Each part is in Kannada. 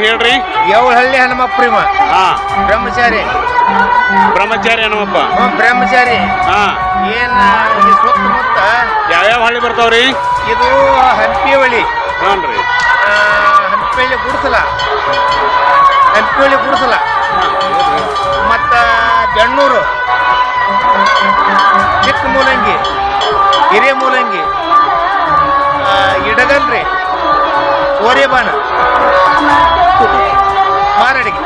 ಹೇಳ್ರಿ. ಯೌಳಹಳ್ಳಿ ಹನುಮಪ್ರಿಮ. ಹಾ, ಬ್ರಹ್ಮಚಾರಿ ಹನುಮಪ್ಪ. ಬ್ರಹ್ಮಚಾರಿ. ಹಾ, ಏನ್ ಈ ಸುತ್ತಮುತ್ತ ಯಾವ್ಯಾವ ಹಳ್ಳಿ ಬರ್ತಾವ್ರಿ? ಇದು ಹಂಪಿಹಳ್ಳಿ. ಹಾನ್ರಿ. ಹಂಪಿಹಳ್ಳಿ ಗುಡಿಸಲ ಮತ್ತ ಬೆಣ್ಣೂರು, ಚಿಕ್ಕ ಮೂಲಂಗಿ, ಹಿರೇ ಮೂಲಂಗಿ, ಇಡಗಲ್ರಿ, ಸೋರೆಬಾನ, ಮಾರಡಿಗೆ.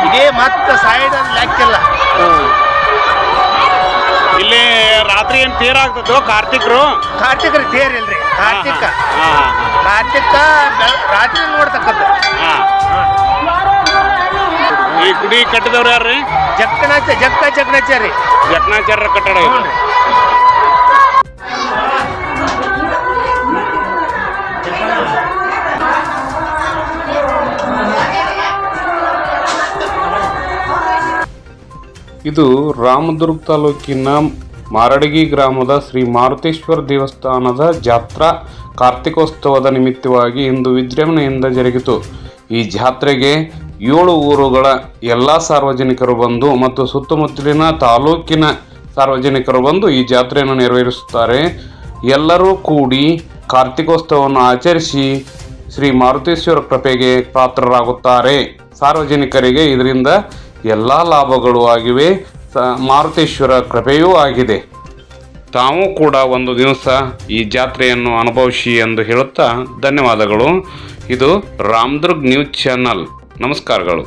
ಇದೇ ಮತ್ತೆ ಸೈಡ್ ಲೆಕ್ಕಿಲ್ಲ. ಇಲ್ಲಿ ರಾತ್ರಿ ಏನ್ ತೇರ್ ಆಗ್ತದೋ? ಕಾರ್ತಿಕ್ರಿ ತೇರ್ ಇಲ್ರಿ. ಕಾರ್ತಿಕ ರಾತ್ರಿ ನೋಡ್ತಕ್ಕಂಥ. ಈ ಗುಡಿ ಕಟ್ಟಿದವ್ರು ಯಾರ್ರಿ? ಜಕ್ಕನಾಚಾರಿ ಕಟ್ಟಡ. ಇದು ರಾಮದುರ್ಗ ತಾಲೂಕಿನ ಮಾರಡಗಿ ಗ್ರಾಮದ ಶ್ರೀ ಮಾರುತೇಶ್ವರ ದೇವಸ್ಥಾನದ ಜಾತ್ರಾ ಕಾರ್ತಿಕೋತ್ಸವದ ನಿಮಿತ್ತವಾಗಿ ಇಂದು ವಿಜೃಂಭಣೆಯಿಂದ ಜರುಗಿತು. ಈ ಜಾತ್ರೆಗೆ 7 ಊರುಗಳ ಎಲ್ಲ ಸಾರ್ವಜನಿಕರು ಬಂದು ಮತ್ತು ಸುತ್ತಮುತ್ತಲಿನ ತಾಲೂಕಿನ ಸಾರ್ವಜನಿಕರು ಬಂದು ಈ ಜಾತ್ರೆಯನ್ನು ನೆರವೇರಿಸುತ್ತಾರೆ. ಎಲ್ಲರೂ ಕೂಡಿ ಕಾರ್ತಿಕೋತ್ಸವವನ್ನು ಆಚರಿಸಿ ಶ್ರೀ ಮಾರುತೇಶ್ವರ ಕೃಪೆಗೆ ಪಾತ್ರರಾಗುತ್ತಾರೆ. ಸಾರ್ವಜನಿಕರಿಗೆ ಇದರಿಂದ ಎಲ್ಲ ಲಾಭಗಳು ಆಗಿವೆ, ಮಾರುತೇಶ್ವರ ಕೃಪೆಯೂ ಆಗಿದೆ. ತಾವು ಕೂಡ ಒಂದು ದಿವಸ ಈ ಜಾತ್ರೆಯನ್ನು ಅನುಭವಿಸಿ ಎಂದು ಹೇಳುತ್ತಾ ಧನ್ಯವಾದಗಳು. ಇದು ರಾಮದುರ್ಗ್ ನ್ಯೂಸ್ ಚಾನಲ್. ನಮಸ್ಕಾರಗಳು.